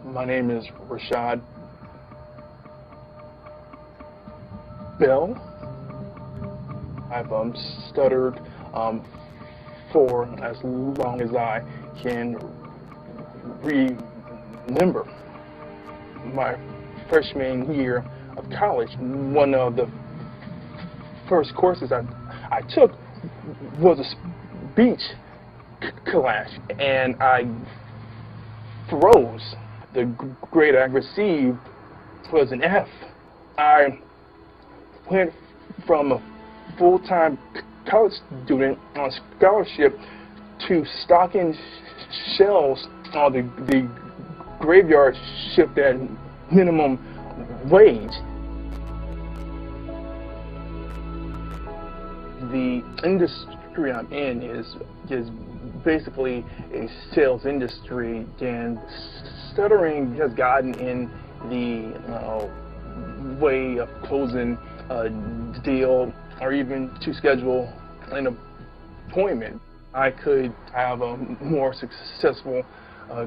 My name is Rashad Bell. I've stuttered for as long as I can remember. My freshman year of college, one of the first courses I took was a speech class, and I froze. The grade I received was an F. I went from a full-time college student on scholarship to stocking shelves on the graveyard shift at minimum wage. The industry I'm in is basically a sales industry, and stuttering has gotten in the way of closing a deal or even to schedule an appointment. I could have a more successful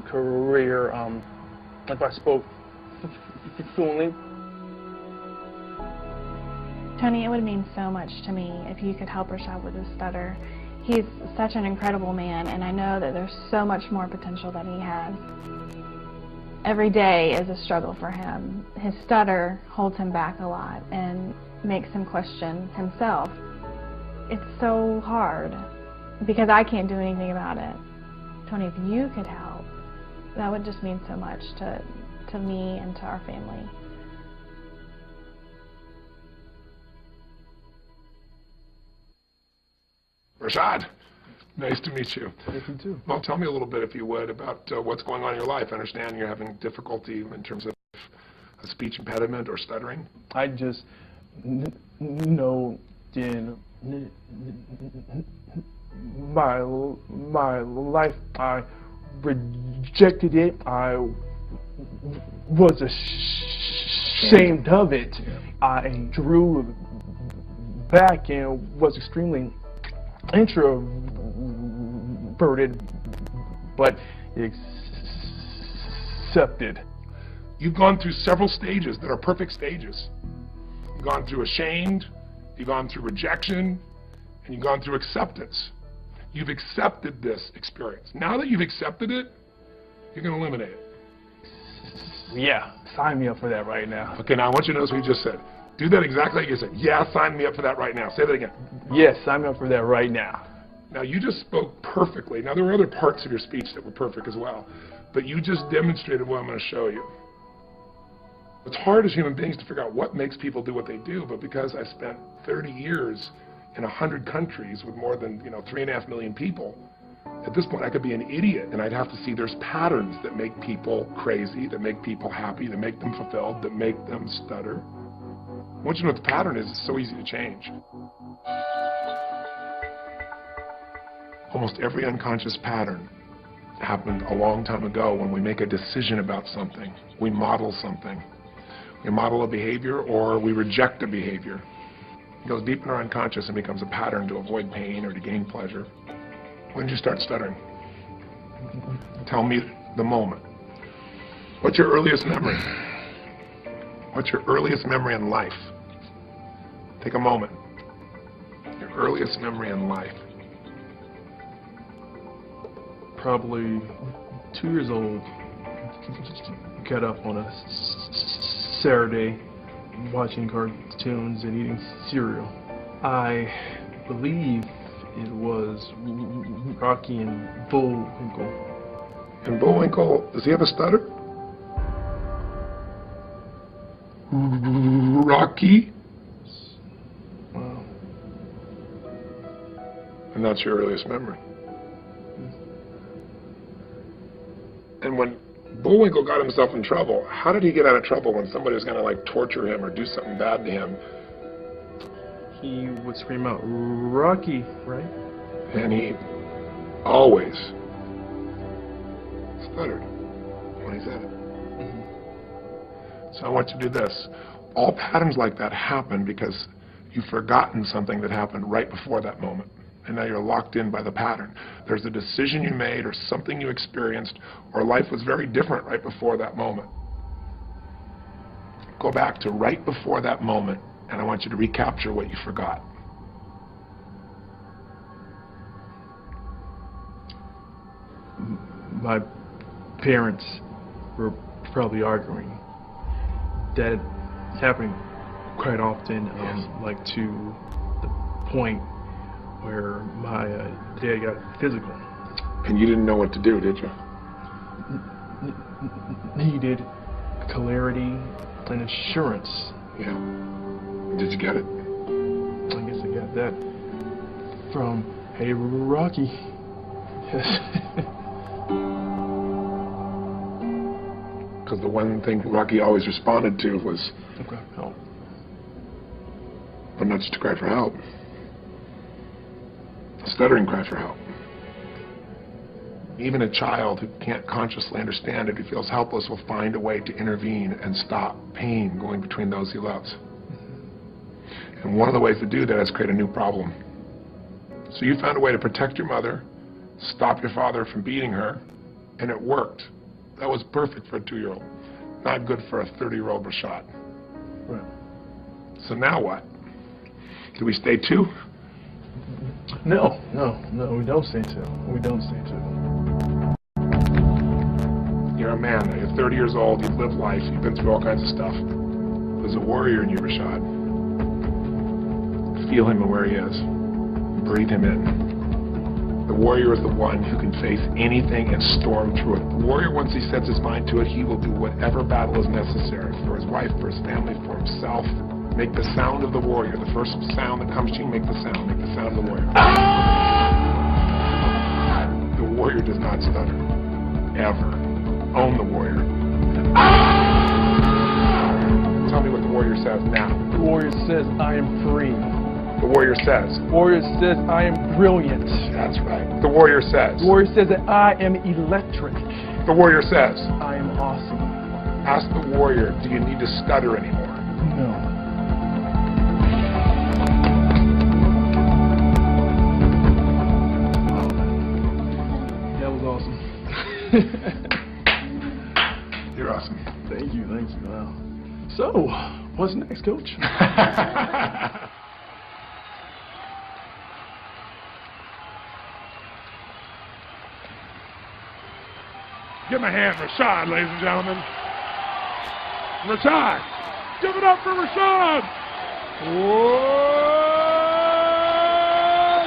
career if I spoke fluently. Tony, it would mean so much to me if you could help Rashad with his stutter. He's such an incredible man, and I know that there's so much more potential that he has. Every day is a struggle for him. His stutter holds him back a lot and makes him question himself. It's so hard because I can't do anything about it. Tony, if you could help, that would just mean so much to me and to our family. Rashad, nice to meet you. Thank you too. Well, tell me a little bit, if you would, about what's going on in your life. I understand you're having difficulty in terms of a speech impediment or stuttering. I just know in my life I rejected it. I was ashamed of it. I drew back and was extremely introverted, but accepted. You've gone through several stages that are perfect stages. You've gone through ashamed, you've gone through rejection, and you've gone through acceptance. You've accepted this experience. Now that you've accepted it, you're going to eliminate it. Yeah, sign me up for that right now. Okay, now I want you to notice what you just said. Do that exactly like you said. Yeah, sign me up for that right now. Say that again. Yes, sign me up for that right now. Now, you just spoke perfectly. Now, there were other parts of your speech that were perfect as well, but you just demonstrated what I'm going to show you. It's hard as human beings to figure out what makes people do what they do, but because I spent 30 years in 100 countries with more than 3.5 million people, at this point I could be an idiot and I'd have to see there's patterns that make people crazy, that make people happy, that make them fulfilled, that make them stutter. Once you know what the pattern is, it's so easy to change. Almost every unconscious pattern happened a long time ago when we make a decision about something. We model something. We model a behavior or we reject a behavior. It goes deep in our unconscious and becomes a pattern to avoid pain or to gain pleasure. When did you start stuttering? Tell me the moment. What's your earliest memory? What's your earliest memory in life? Take a moment. Your earliest memory in life. Probably 2 years old. Got up on a Saturday watching cartoons and eating cereal. I believe it was Rocky and Bullwinkle. And Bullwinkle, does he have a stutter? Rocky? Wow. And that's your earliest memory. And when Bullwinkle got himself in trouble, how did he get out of trouble when somebody was going to torture him or do something bad to him? He would scream out, "Rocky," right? And he always stuttered when he said it. So I want you to do this. All patterns like that happen because you've forgotten something that happened right before that moment. and now you're locked in by the pattern. There's a decision you made or something you experienced, or life was very different right before that moment. Go back to right before that moment, and I want you to recapture what you forgot. My parents were probably arguing. That happened quite often, like to the point where my dad got physical. And you didn't know what to do, did you? Needed clarity and assurance. Yeah. Did you get it? I guess I got that from Hey Rocky. Because the one thing Rocky always responded to was, Okay, help. but not just to cry for help. A stuttering cry for help. Even a child who can't consciously understand it, who feels helpless, will find a way to intervene and stop pain going between those he loves. And one of the ways to do that is create a new problem. So you found a way to protect your mother, stop your father from beating her, and it worked. That was perfect for a 2-year-old. Not good for a 30-year-old Rashad. Right. So now what? Do we stay 2? No, we don't stay 2. We don't stay 2. You're a man, you're 30 years old, you've lived life, you've been through all kinds of stuff. There's a warrior in you, Rashad. Feel him and where he is. Breathe him in. The warrior is the one who can face anything and storm through it. The warrior, once he sets his mind to it, he will do whatever battle is necessary for his wife, for his family, for himself. Make the sound of the warrior. The first sound that comes to you, make the sound. Make the sound of the warrior. The warrior does not stutter. Ever. Own the warrior. Tell me what the warrior says now. The warrior says, I am free. The warrior says. The warrior says, I am brilliant. That's right. The warrior says. The warrior says that I am electric. The warrior says. I am awesome. Ask the warrior, do you need to stutter anymore? No. That was awesome. You're awesome. Thank you. Wow. So, what's next, Coach? Give him a hand, Rashad, ladies and gentlemen. Rashad. Give it up for Rashad. Whoa,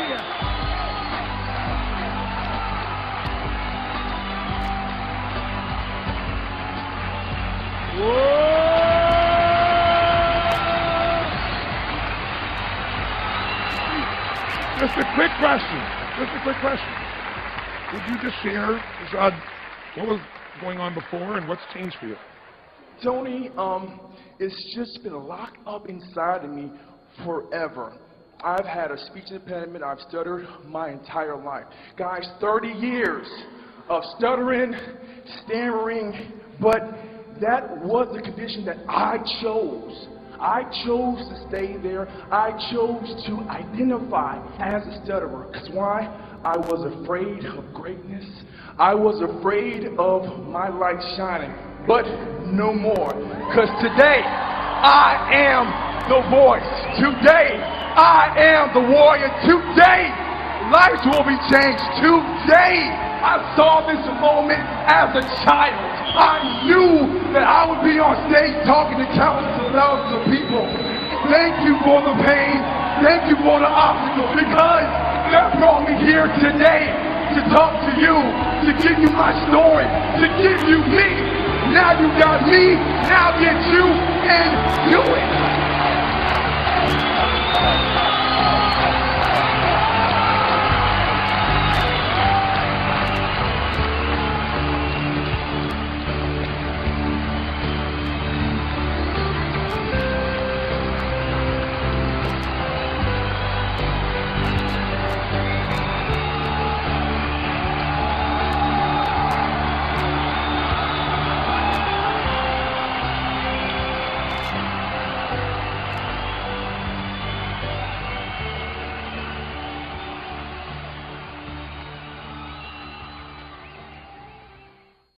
yeah. Whoa. Just a quick question. Would you just share, Rashad, what was going on before and what's changed for you? Tony, it's just been locked up inside of me forever. I've had a speech impediment. I've stuttered my entire life. Guys, 30 years of stuttering, stammering, but that was the condition that I chose. I chose to stay there. I chose to identify as a stutterer. Because why? I was afraid of greatness. I was afraid of my light shining, but no more. Because today, I am the voice. Today, I am the warrior. Today, lives will be changed. Today, I saw this moment as a child. I knew that I would be on stage talking to thousands of people. Thank you for the pain. Thank you for the obstacles, because that brought me here today to talk to you, to give you my story, to give you me. Now you got me, now get you, and do it.